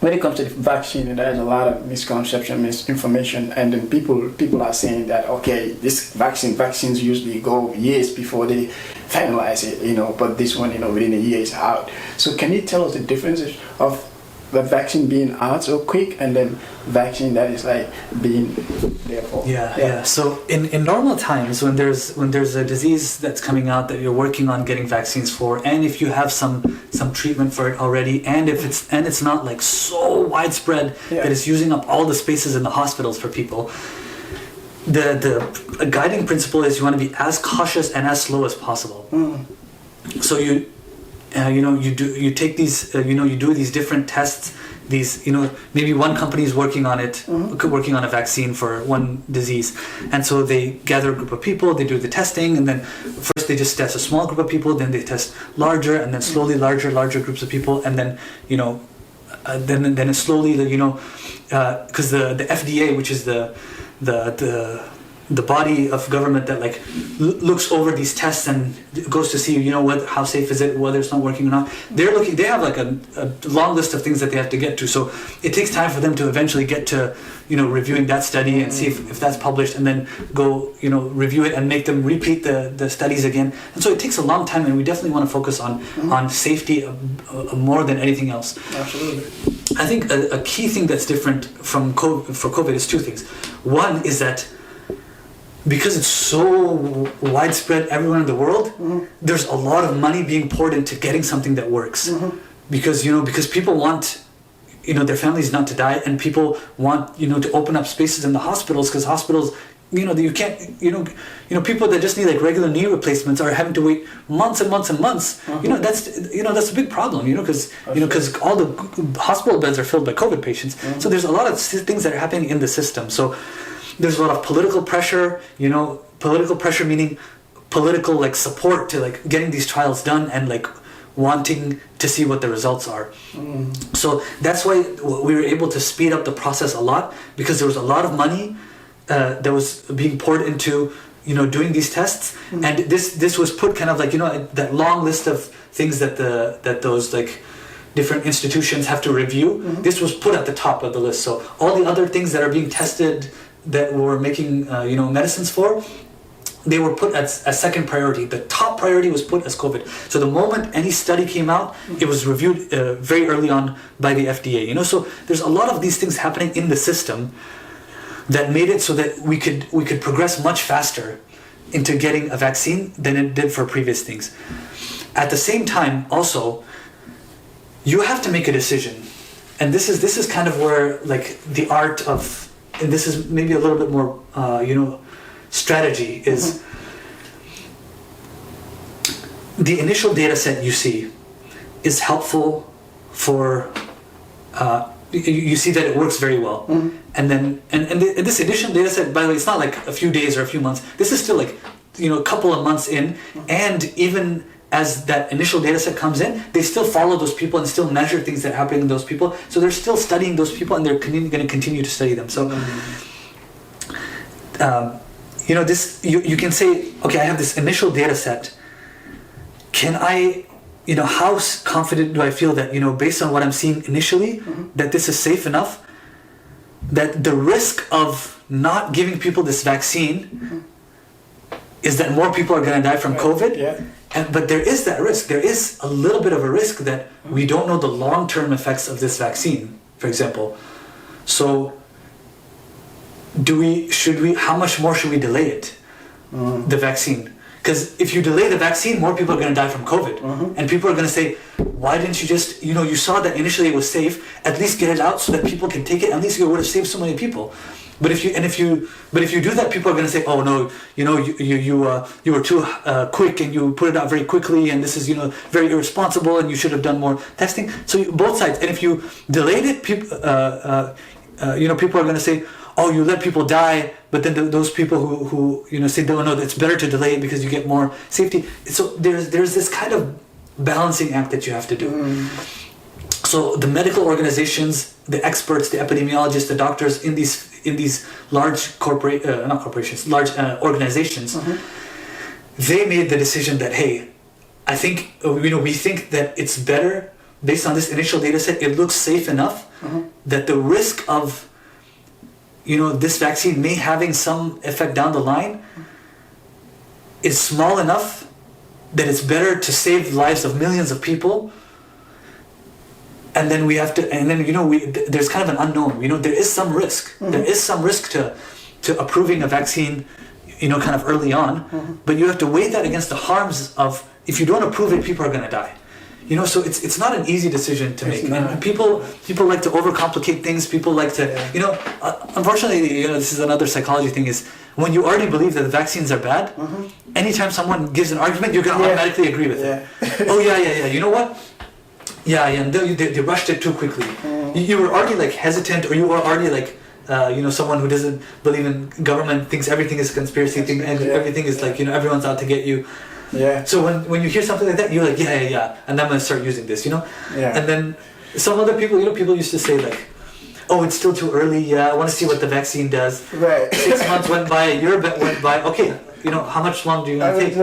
when it comes to the vaccine, there's a lot of misconception, misinformation, and then people are saying that, okay, this vaccines usually go years before they finalize it, but this one, within a year is out. So can you tell us the differences of the vaccine being out so quick and then vaccine that is like being there for? Yeah. So in normal times, when there's a disease that's coming out that you're working on getting vaccines for, and if you have some treatment for it already, and if it's not like so widespread that it's using up all the spaces in the hospitals for people, the guiding principle is you want to be as cautious and as slow as possible. So you take these, you do these different tests. These, maybe one company is working on it, working on a vaccine for one disease, and so they gather a group of people, they do the testing, and then first they just test a small group of people, then they test larger, and then slowly larger groups of people, and then then it's slowly because the FDA, which is the body of government that looks over these tests and goes to see how safe is it, whether it's not working or not. They have like a long list of things that they have to get to, so it takes time for them to eventually get to reviewing that study and see if that's published, and then go review it and make them repeat the studies again. And so it takes a long time, and we definitely want to focus on safety more than anything else. Absolutely. I think a key thing that's different from COVID is two things. One is that because it's so widespread everywhere in the world, there's a lot of money being poured into getting something that works. Because people want their families not to die, and people want to open up spaces in the hospitals, because hospitals you can't people that just need like regular knee replacements are having to wait months and months and months. That's a big problem, because all the hospital beds are filled by COVID patients. So there's a lot of things that are happening in the system. So there's a lot of political pressure, political pressure meaning political support to getting these trials done and wanting to see what the results are. So that's why we were able to speed up the process a lot, because there was a lot of money that was being poured into doing these tests, and this was put kind of that long list of things that those different institutions have to review. This was put at the top of the list. So all the other things that are being tested that we're making medicines for, they were put as a second priority. The top priority was put as COVID. So the moment any study came out, it was reviewed very early on by the FDA. So there's a lot of these things happening in the system that made it so that we could progress much faster into getting a vaccine than it did for previous things. At the same time, also, you have to make a decision, and this is kind of where the art of, and this is maybe a little bit more strategy is. The initial data set you see is helpful for you see that it works very well, and then and this initial data set, by the way, it's not like a few days or a few months. This is still a couple of months in, and even as that initial data set comes in, they still follow those people and still measure things that happen in those people. So they're still studying those people, and they're going to continue to study them. So, this you can say, okay, I have this initial data set. Can I, how confident do I feel that, based on what I'm seeing initially, that this is safe enough, that the risk of not giving people this vaccine is that more people are going to die from COVID? Yeah. But there is that risk. There is a little bit of a risk that we don't know the long-term effects of this vaccine, for example. So, how much more should we delay it, the vaccine? Because if you delay the vaccine, more people are going to die from COVID. And people are going to say, why didn't you just, you saw that initially it was safe, at least get it out so that people can take it, at least you would have saved so many people. But if you do that, people are going to say, oh no, you were too quick, and you put it out very quickly, and this is very irresponsible, and you should have done more testing. So both sides. And if you delayed it, people people are going to say, oh, you let people die. But then those people who say, no, it's better to delay it because you get more safety. So there's this kind of balancing act that you have to do. So the medical organizations, the experts, the epidemiologists, the doctors in these large large organizations, they made the decision that, hey, I think we think that it's better based on this initial data set, it looks safe enough that the risk of, this vaccine may having some effect down the line is small enough that it's better to save lives of millions of people. And then there's kind of an unknown. There is some risk. There is some risk to approving a vaccine, kind of early on. But you have to weigh that against the harms of, if you don't approve it, people are going to die. So it's not an easy decision to make. And people like to overcomplicate things. People like to, unfortunately, this is another psychology thing, is when you already believe that the vaccines are bad, anytime someone gives an argument, you're going to automatically agree with it. Oh, yeah. You know what? Yeah, and they rushed it too quickly. You were already like hesitant, or you were already like, someone who doesn't believe in government, thinks everything is a conspiracy thing, and everything is like, everyone's out to get you. Yeah. So when you hear something like that, you're like, yeah, and I'm gonna start using this, Yeah. And then some other people, people used to say like, oh, it's still too early. Yeah, I want to see what the vaccine does. Right. 6 months went by, a year went by. Okay, how much long do you want to take?